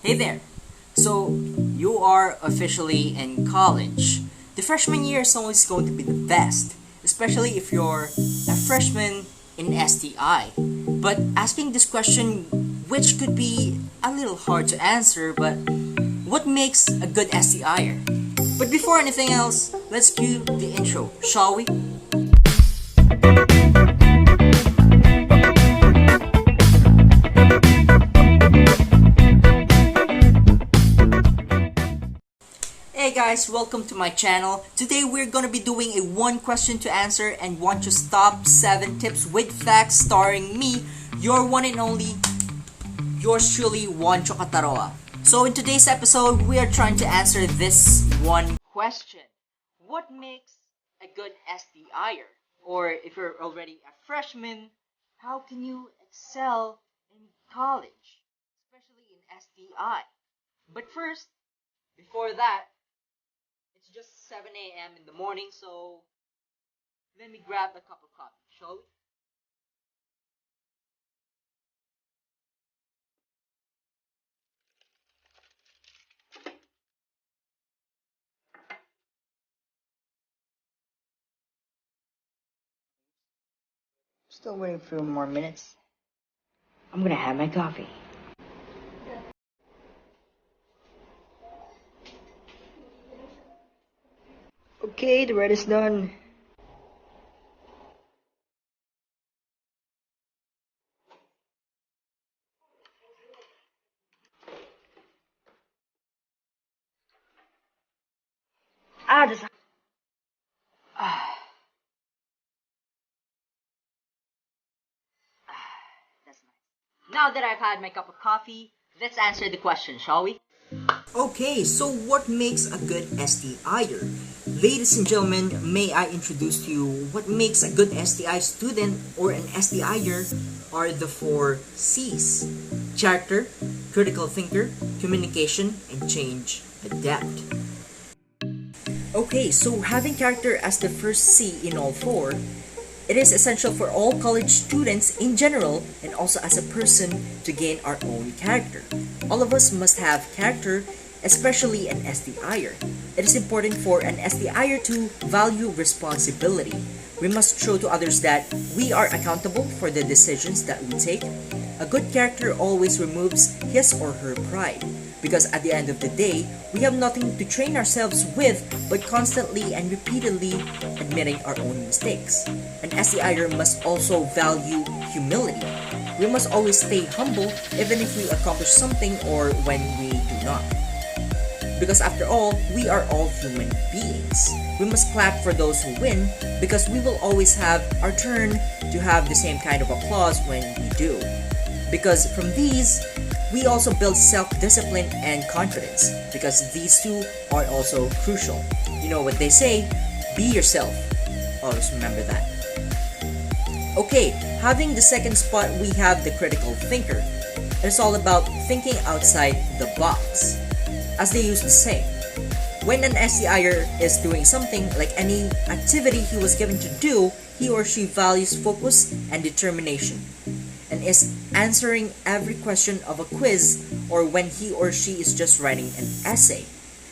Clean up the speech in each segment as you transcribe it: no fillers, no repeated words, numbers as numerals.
Hey there! So, you are officially in college. The freshman year is always going to be the best, especially if you're a freshman in STI. But asking this question, which could be a little hard to answer, but what makes a good STIer? But before anything else, let's cue the intro, shall we? Hey guys, welcome to my channel. Today we're gonna be doing a one question to answer and want to stop 7 tips with facts starring me, your one and only, yours truly, Juan Chocataroa. So in today's episode, we are trying to answer this one question. What makes a good STIer? Or if you're already a freshman, how can you excel in college, especially in STI? But first, before that, it's just 7 a.m. in the morning, so let me grab a cup of coffee, shall we? Still waiting for more minutes. I'm gonna have my coffee. Okay, the bread is done. Just that's nice. Now that I've had my cup of coffee, let's answer the question, shall we? Okay, so what makes a good STIer? Ladies and gentlemen, may I introduce to you what makes a good STI student or an STIer are the 4 C's. Character, critical thinker, communication, and change, adapt. Okay, so having character as the first C in all 4, it is essential for all college students in general and also as a person to gain our own character. All of us must have character, especially an STIer. It is important for an STIer to value responsibility. We must show to others that we are accountable for the decisions that we take. A good character always removes his or her pride, because at the end of the day, we have nothing to train ourselves with but constantly and repeatedly admitting our own mistakes. An STIer must also value humility. We must always stay humble even if we accomplish something or when we do not. Because after all, we are all human beings. We must clap for those who win because we will always have our turn to have the same kind of applause when we do. Because from these, we also build self-discipline and confidence because these two are also crucial. You know what they say, be yourself. Always remember that. Okay, having the second spot, we have the critical thinker. It's all about thinking outside the box. As they used to say, when an STIer is doing something like any activity he was given to do, he or she values focus and determination and is answering every question of a quiz or when he or she is just writing an essay.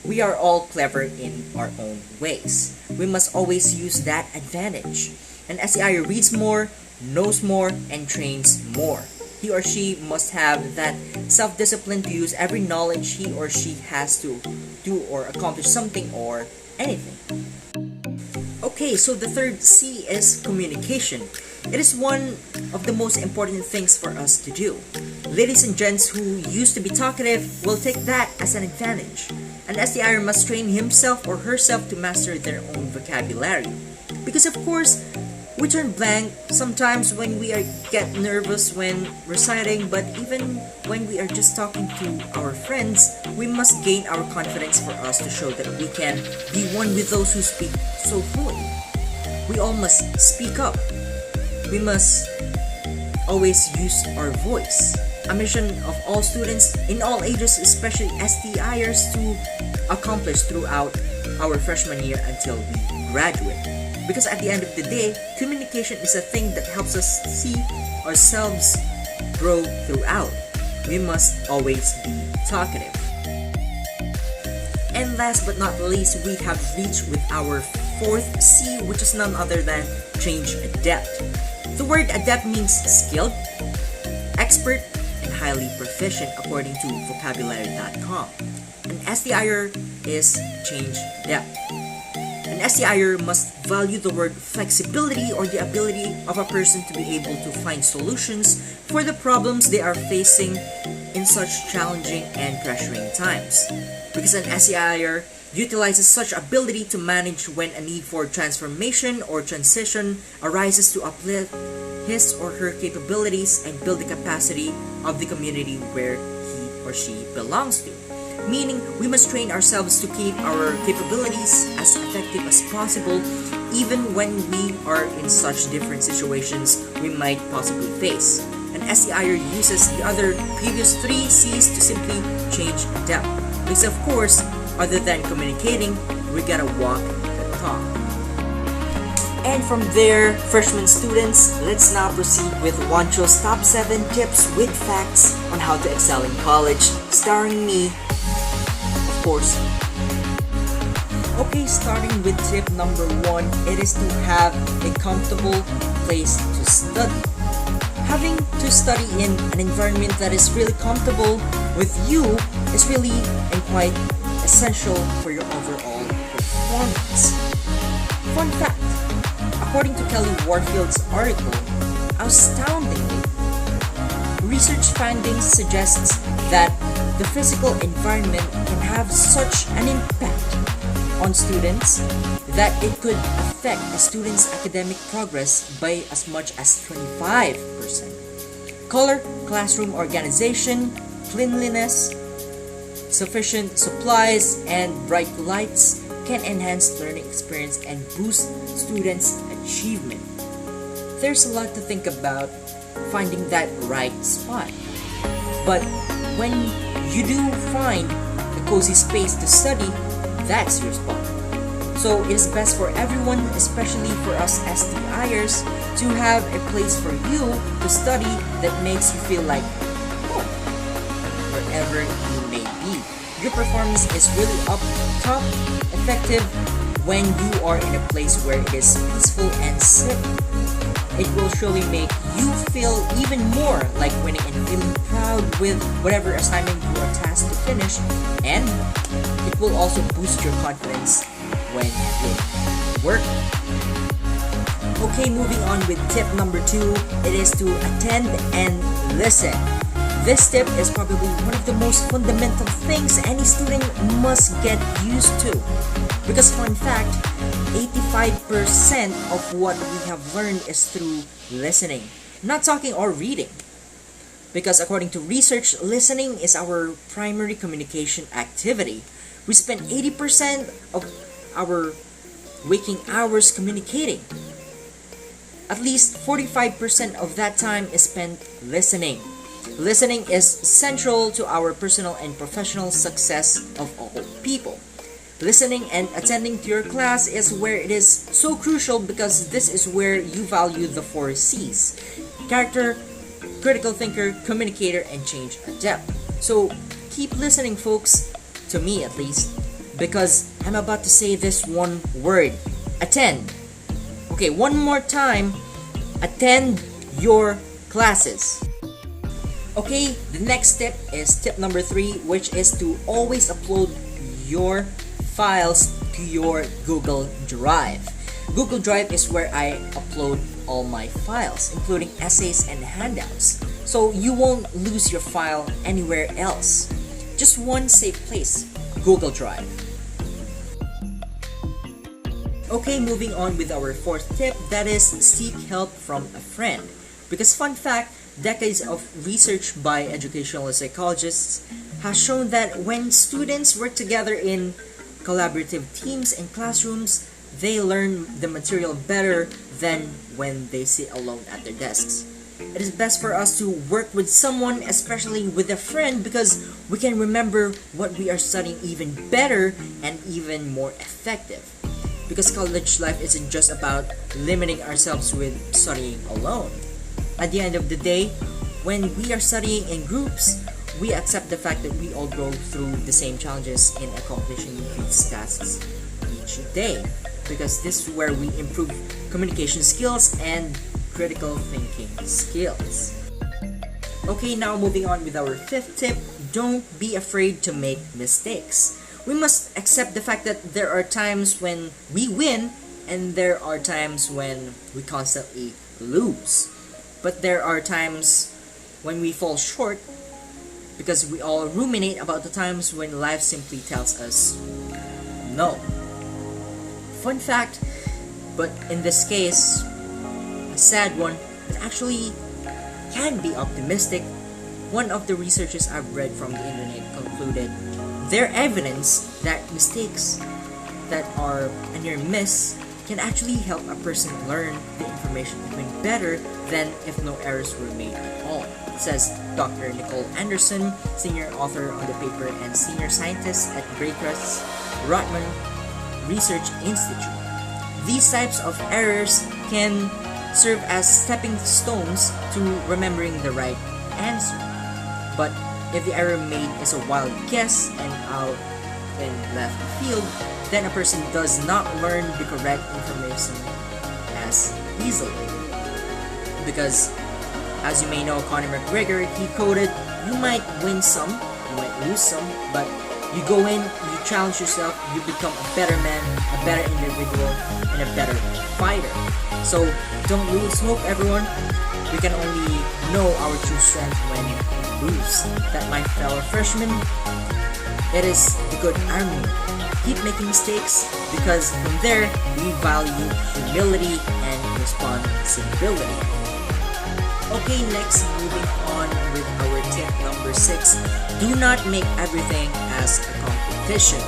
We are all clever in our own ways. We must always use that advantage. An STIer reads more, knows more, and trains more. He or she must have that self-discipline to use every knowledge he or she has to do or accomplish something or anything. Okay, so the third C is communication. It is one of the most important things for us to do. Ladies and gents who used to be talkative will take that as an advantage. An STIer must train himself or herself to master their own vocabulary. Because of course, we turn blank sometimes when we get nervous when reciting, but even when we are just talking to our friends, we must gain our confidence for us to show that we can be one with those who speak so fluently. We all must speak up. We must always use our voice. A mission of all students in all ages, especially STIers, to accomplish throughout our freshman year until we graduate. Because at the end of the day, communication is a thing that helps us see ourselves grow throughout. we must always be talkative. And last but not least, we have reached with our fourth C, which is none other than change adept. The word adept means skilled, expert, and highly proficient according to vocabulary.com. An STIer is change adept. An STIer must value the word flexibility or the ability of a person to be able to find solutions for the problems they are facing in such challenging and pressuring times. Because an STIer utilizes such ability to manage when a need for transformation or transition arises to uplift his or her capabilities and build the capacity of the community where he or she belongs to. Meaning, we must train ourselves to keep our capabilities as effective as possible even when we are in such different situations we might possibly face. An STIer uses the other previous three C's to simply change adept. Because of course, other than communicating, we gotta walk the talk. And from there, freshman students, let's now proceed with Wancho's top 7 tips with facts on how to excel in college, starring me, of course. Okay, starting with tip number 1, it is to have a comfortable place to study. Having to study in an environment that is really comfortable with you is really and quite essential for your overall performance. Fun fact, according to Kelly Warfield's article, astoundingly, research findings suggests that the physical environment can have such an impact on students that it could affect a student's academic progress by as much as 25%. Color, classroom organization, cleanliness, sufficient supplies, and bright lights can enhance learning experience and boost students' achievement. There's a lot to think about finding that right spot. But when you do find a cozy space to study, that's your spot. So it is best for everyone, especially for us STIers, to have a place for you to study that makes you feel like home, wherever you may be. Your performance is really up top, effective when you are in a place where it is peaceful and safe. It will surely make you feel even more like winning and feeling proud with whatever assignment you are tasked to finish, and it will also boost your confidence when you work. Okay, moving on with tip number 2, it is to attend and listen. This tip is probably one of the most fundamental things any student must get used to. Because fun fact, 85% of what we have learned is through listening, not talking or reading. Because according to research, listening is our primary communication activity. We spend 80% of our waking hours communicating. At least 45% of that time is spent listening. Listening is central to our personal and professional success of all people. Listening and attending to your class is where it is so crucial because this is where you value the 4 C's: character, critical thinker, communicator, and change adept. So keep listening, folks, to me at least, because I'm about to say this one word: attend. Okay, one more time, attend your classes. Okay, the next tip is tip number 3, which is to always upload your files to your Google Drive. Google Drive is where I upload all my files, including essays and handouts. So you won't lose your file anywhere else. Just one safe place, Google Drive. Okay, moving on with our 4th tip, that is seek help from a friend. Because fun fact, decades of research by educational psychologists has shown that when students work together in collaborative teams and classrooms, they learn the material better than when they sit alone at their desks. It is best for us to work with someone, especially with a friend, because we can remember what we are studying even better and even more effective. Because college life isn't just about limiting ourselves with studying alone. At the end of the day, when we are studying in groups, we accept the fact that we all go through the same challenges in accomplishing these tasks each day, because this is where we improve communication skills and critical thinking skills. Okay, now moving on with our fifth tip, don't be afraid to make mistakes. We must accept the fact that there are times when we win and there are times when we constantly lose. But there are times when we fall short because we all ruminate about the times when life simply tells us no. Fun fact, but in this case, a sad one, but actually can be optimistic. One of the researchers I've read from the internet concluded their evidence that mistakes that are a near miss can actually help a person learn the information even better than if no errors were made at all, says Dr. Nicole Anderson, senior author on the paper and senior scientist at Breakfast Rotman Research Institute. These types of errors can serve as stepping stones to remembering the right answer. But if the error made is a wild guess and out in left field, then a person does not learn the correct information as easily. Because, as you may know, Conor McGregor, he quoted, "You might win some, you might lose some, but you go in, you challenge yourself, you become a better man, a better individual, and a better fighter." So don't lose hope, everyone. We can only know our true strength when we lose. That, my fellow freshmen, it is the good army. Keep making mistakes, because from there we value humility and responsibility. Okay, next, moving on with our tip number 6. Do not make everything as a competition.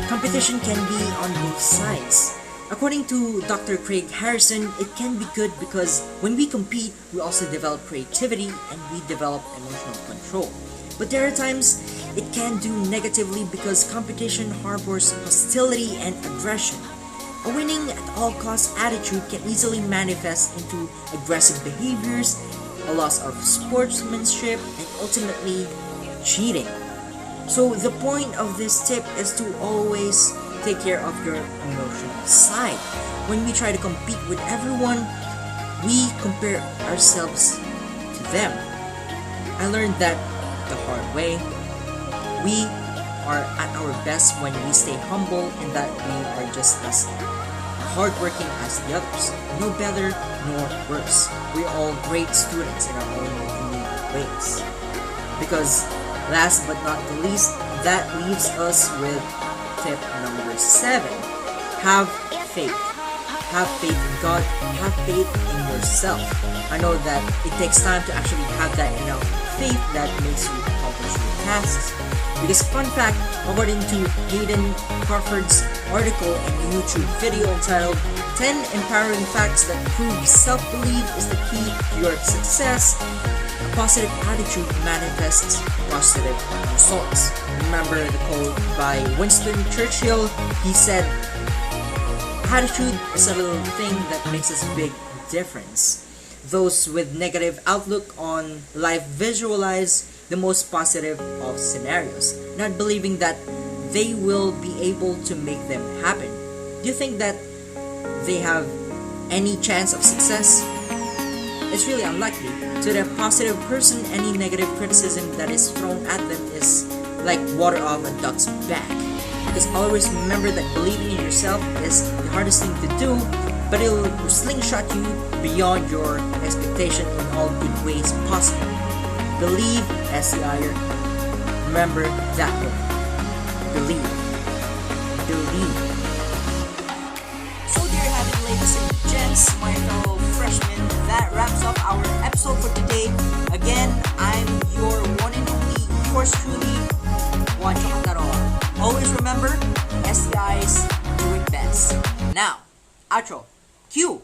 Competition can be on both sides. According to Dr. Craig Harrison, it can be good because when we compete, we also develop creativity and we develop emotional control. But there are times it can do negatively because competition harbors hostility and aggression. A winning at all costs attitude can easily manifest into aggressive behaviors, a loss of sportsmanship, and ultimately cheating. So the point of this tip is to always take care of your emotional side. When we try to compete with everyone, we compare ourselves to them. I learned that the hard way. We are at our best when we stay humble and that we are just as hardworking as the others. No better nor worse. We are all great students in our own unique ways. Because last but not the least, that leaves us with tip number 7. Have faith. Have faith in God. Have faith in yourself. I know that it takes time to actually have that enough faith that makes you accomplish your tasks. Because fun fact, according to Hayden Crawford's article and YouTube video entitled 10 Empowering Facts That Prove Self-Belief is the Key to Your Success, a positive attitude manifests positive results. Remember the quote by Winston Churchill? He said, "Attitude is a little thing that makes a big difference." Those with negative outlook on life visualize the most positive of scenarios, not believing that they will be able to make them happen. Do you think that they have any chance of success? It's really unlikely. To the positive person, any negative criticism that is thrown at them is like water off a duck's back. Because always remember that believing in yourself is the hardest thing to do, but it will slingshot you beyond your expectation in all good ways possible. Believe, STI. Remember that one. Believe. Believe. So there you have it, ladies and gents, my fellow freshmen. That wraps up our episode for today. Again, I'm your one and only, yours truly, Juan Chocotaroa. Always remember, STIs do it best. Now, outro. Cue.